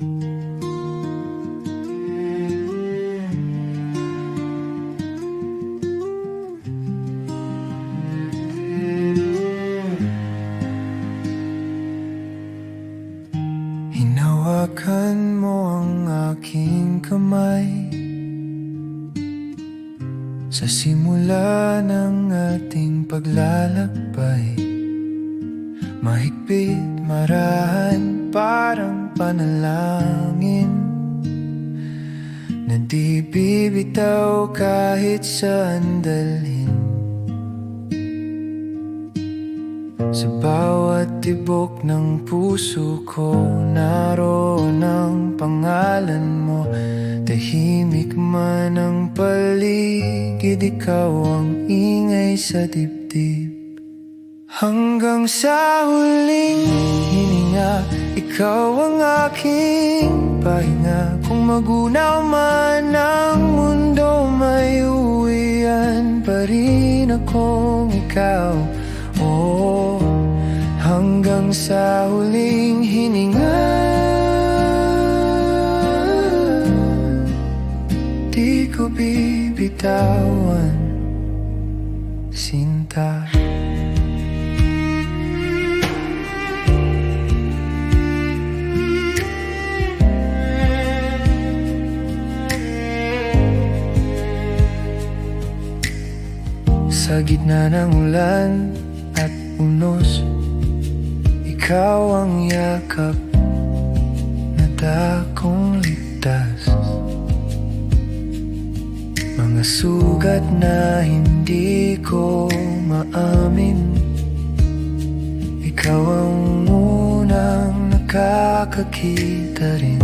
Hinawakan mo ang aking kamay sa simula ng ating paglalakbay. Mahigpit, marahan, parang panalangin na di bibitaw kahit saan dalhin. Sa bawat tibok ng puso ko, naroon ang pangalan mo. Tahimik man ang paligid, ikaw ang ingay sa dibdib. Hanggang sa huling hininga, ikaw ang aking pahinga. Kung magunaw man ang mundo, may uwian pa rin akong ikaw. Oh, hanggang sa huling hininga, di ko bibitawan, sinta. Sa gitna ng ulan at unos, ikaw ang yakap na dakong ligtas. Mga sugat na hindi ko maamin, ikaw ang unang nakakakita rin.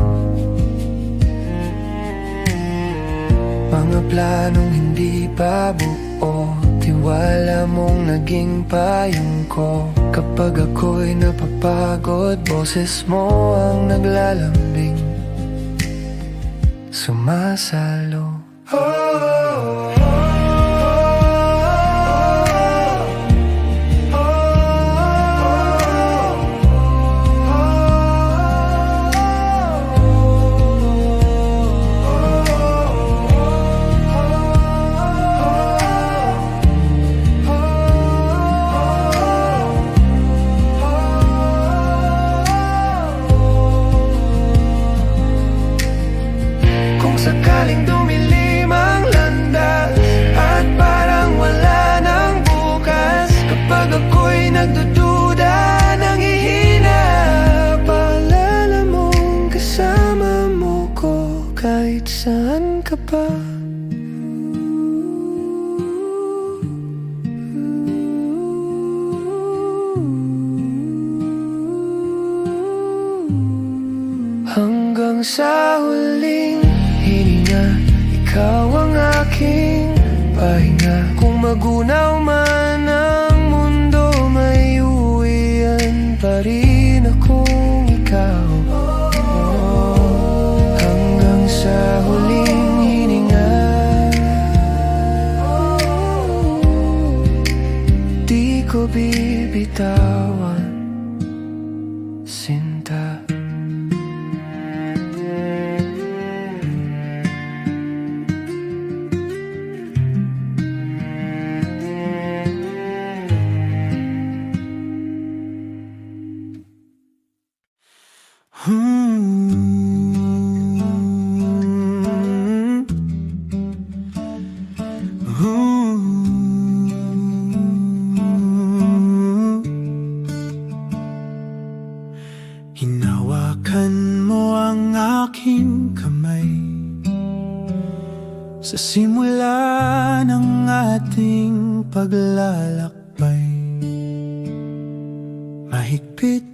Mga planong hindi pa buo, tiwala mong naging payong ko. Kapag ako'y napapagod, boses mo ang naglalambing, sumasalo. Sakaling dumilim ang landas at parang wala nang bukas, kapag ako'y nagdududa, nanghihina, paalala mong kasama mo ko kahit saan ka pa. Hanggang sa huling hininga, ikaw ang aking pahinga. Kung magunaw man ang mundo, may uwian pa rin akong ikaw. Hanggang sa huling hininga, di ko bibitawan, sinta. Hinawakan mo ang aking kamay sa simula ng ating paglalakbay. Mahigpit,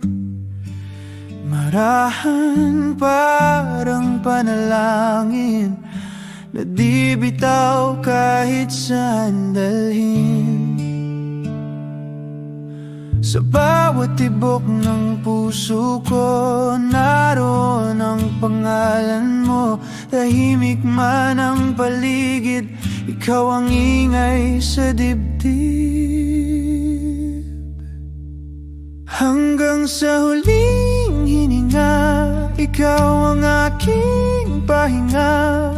marahan, parang panalangin na di bitaw kahit saan dalhin. Sa bawat tibok ng puso ko, naroon ang pangalan mo. Tahimik man ang paligid, ikaw ang ingay sa dibdib. Hanggang sa huling hininga, ikaw ang aking pahinga.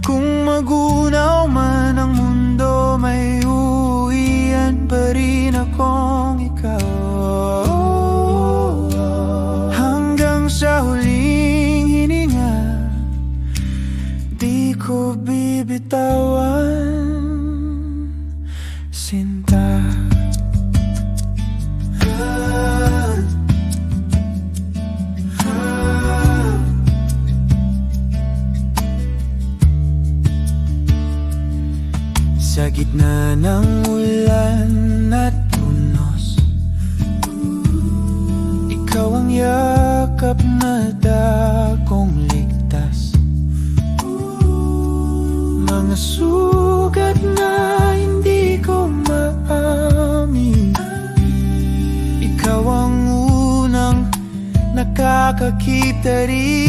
Kung magunaw man ang mundo, may uwian pa rin akong ikaw. Hanggang sa huling hininga, di ko bibitawan, sinta. Sa gitna ng ulan at unos, ikaw ang yakap na dakong ligtas. Mga sugat na hindi ko maamin, ikaw ang unang nakakakita rin.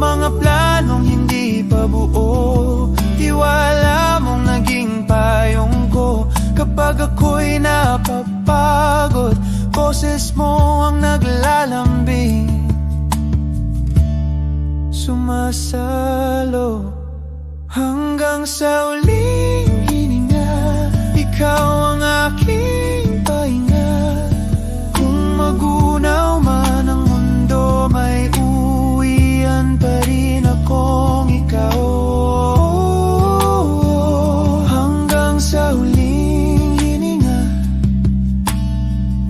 Mga planong hindi pa buo, tiwala mong naging payong ko. Kapag ako'y napapagod, boses mo ang naglalambing, sumasalo. Hanggang sa uling hininga, ikaw ang aking pahinga. Kung magunaw man ang mundo, may uwian pa rin akong ikaw. Hanggang sa huling hininga,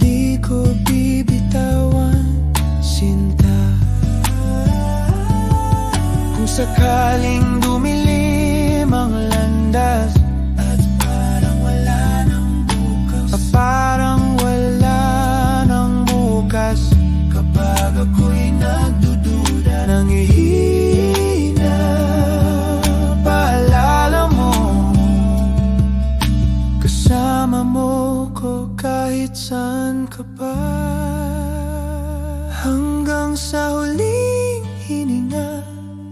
di ko bibitawan, sinta. Kung sakaling dumilim ang landas at parang wala nang bukas, kapag ako'y nagdududa, nangihina, paalala mo, kasama mo ko kahit saan ka pa. Hanggang sa huling hininga,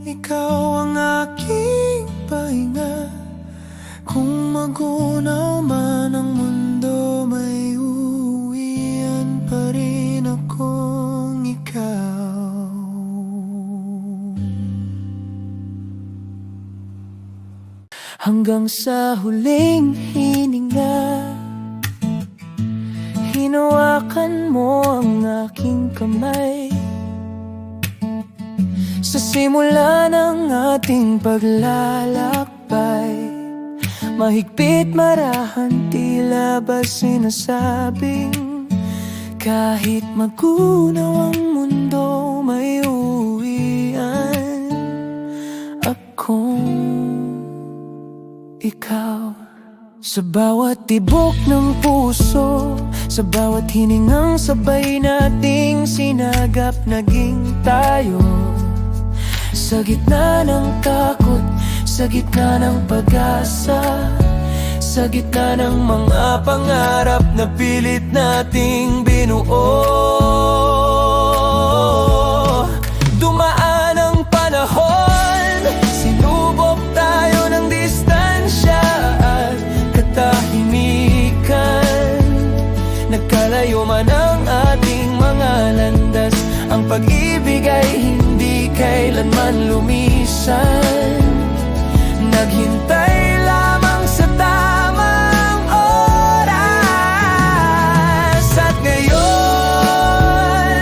ikaw ang aking pahinga. Kung magunaw man ang mundo, may uwian pa rin akong ikaw. Hanggang sa huling hininga, hinawakan mo ang aking kamay. Sa simula ng ating paglalakbay, mahigpit marahan, tila ba sinasabing, kahit magunaw ang mundo, may uwian akong ikaw. Sa bawat tibok ng puso, sa bawat hiningang sabay nating sinagap, naging tayo. Sa gitna ng takot, sa gitna ng pag-asa, sa gitna ng mga pangarap na pilit nating binuo. Dumaan ang panahon, sinubok tayo ng distansya at katahimikan. Nagkalayo man ang ating mga landas, ang pag-ibig ay hindi kailanman lumisan. Naghintay lamang sa tamang oras. At ngayon,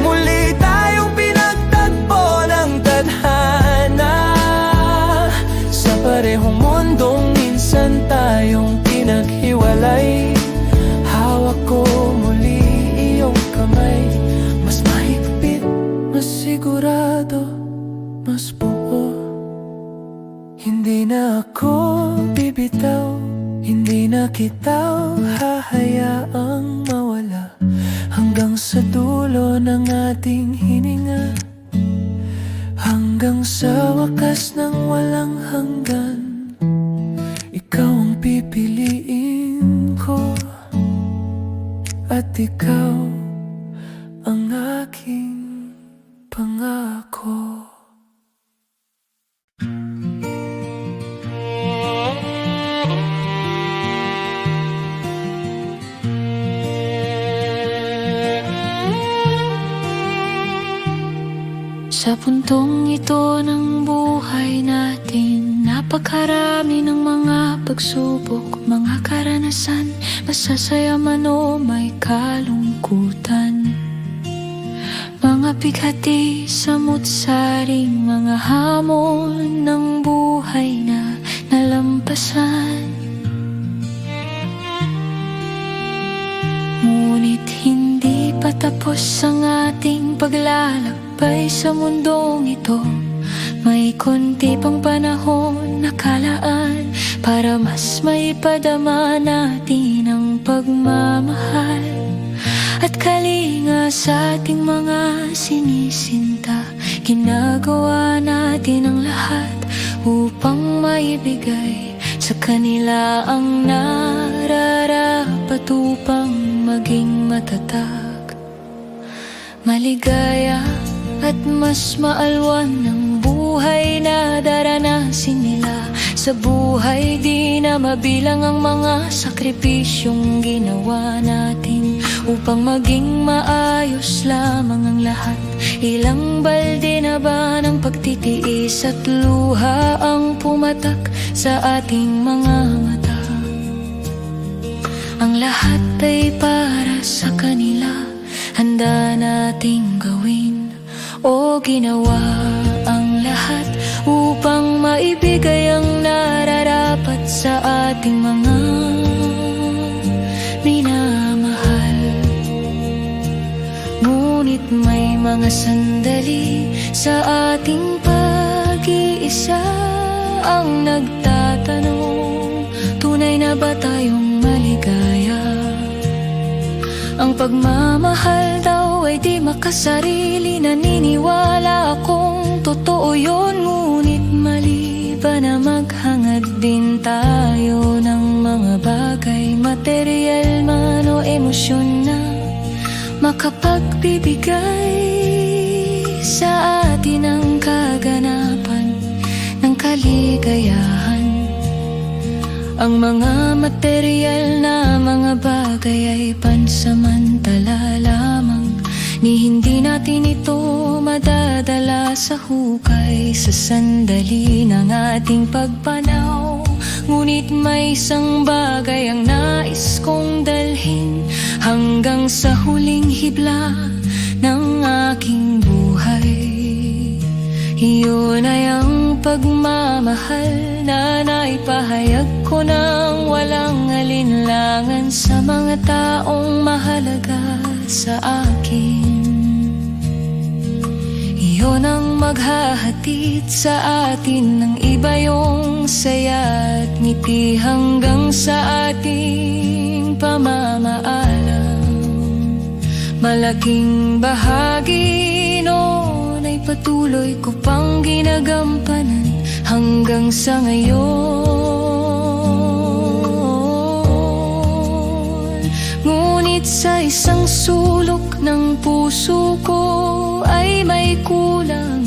muli tayong pinagtagpo ng tadhana. Sa parehong mundong minsan tayong pinaghiwalay, hawak ko muli iyong kamay. Mas mahigpit, mas sigurado, mas buo. Hindi na ako bibitaw, hindi na kita hahayaang mawala. Hanggang sa dulo ng ating hininga, hanggang sa wakas ng walang hanggan, ikaw ang pipiliin ko, at ikaw ang aking pangako. Sa puntong ito ng buhay natin, napakarami ng mga pagsubok, mga karanasan, masasaya man o may kalungkutan. Mga bighati, samut-saring mga hamon ng buhay na nalampasan. Ngunit hindi pa tapos ang ating paglalakbay sa mundong ito. May konti pang panahon na kalaan para mas maipadama natin ang pagmamahal at kalinga sa ating mga sinisinta. Ginagawa natin ang lahat upang maibigay sa kanila ang nararapat upang maging matatag, maligaya at mas maalwan ng buhay na daranasin nila. Sa buhay di na mabilang ang mga sakripisyong ginawa natin upang maging maayos lamang ang lahat. Ilang balde na ba ng pagtitiis at luha ang pumatak sa ating mga mata? Ang lahat ay para sa kanila, handa nating gawin o ginawa ang lahat upang maibigay ang nararapat sa ating mga minamahal. Ngunit may mga sandali sa ating pag-iisa ang nagtatanong, tunay na ba tayong maligaya? Ang pagmamahal daw ay di makasarili, naniniwala akong totoo yun. Ngunit mali ba na maghangad din tayo ng mga bagay, material man o emosyon na makapagbibigay sa atin ang kaganapan ng kaligayahan? Ang mga material na mga bagay ay pansamantala lamang, ni hindi natin ito madadala sa hukay sa sandali ng ating pagpanaw. Ngunit may isang bagay ang nais kong dalhin hanggang sa huling hibla ng aking buhay. Iyon ay ang pagmamahal na naipahayag ko nang walang alinlangan sa mga taong mahalaga sa akin. Iyon ang maghahatid sa atin ng iba yung saya at ngiti hanggang sa ating pamamaalam. Malaking bahagi noon ay patuloy ko pang ginagampanan hanggang sa ngayon. Ngunit sa isang sulok ng puso ko ay may kulang,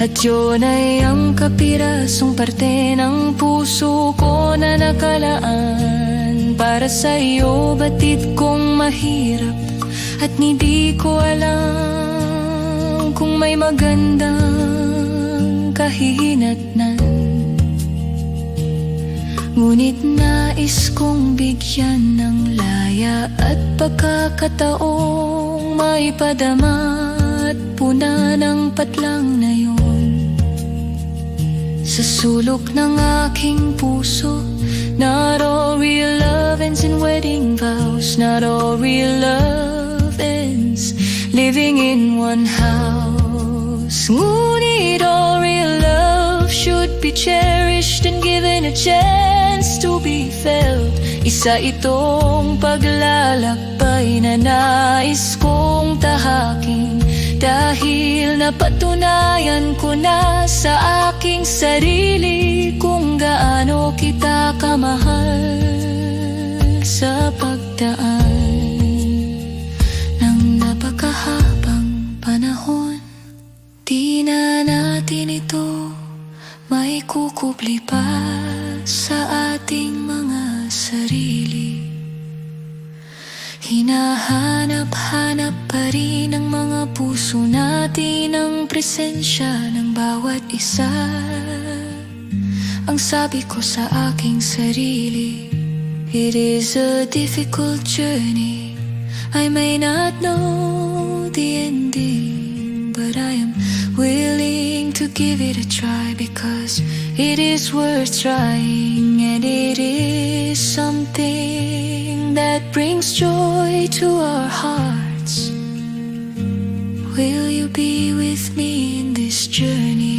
at yun ay ang kapirasong parte ng puso ko na nakalaan para sa iyo. Batid kong mahirap at hindi ko alam kung may magandang kahihinatnan. Ngunit nais kong bigyan ng laya at pagkakataong maipadama at puna ng patlang na yun sa sulok ng aking puso. Not all real love ends in wedding vows. Not all real love ends living in one house. Ngunit all real love should be cherished and given a chance to be felt. Isa itong paglalakbay na nais kong tahakin, dahil napatunayan ko na sa aking sarili kung gaano kita kamahal sa pagdaan ng napakahabang panahon. Di na natin ito may kukubli pa sa ating mga sarili. Hinahanap-hanap pa rin ang mga puso na natin ang presensya ng bawat isa. Ang sabi ko sa aking sarili, it is a difficult journey. I may not know the ending, but I am willing to give it a try, because it is worth trying, and it is something that brings joy to our hearts. Will you be with me in this journey?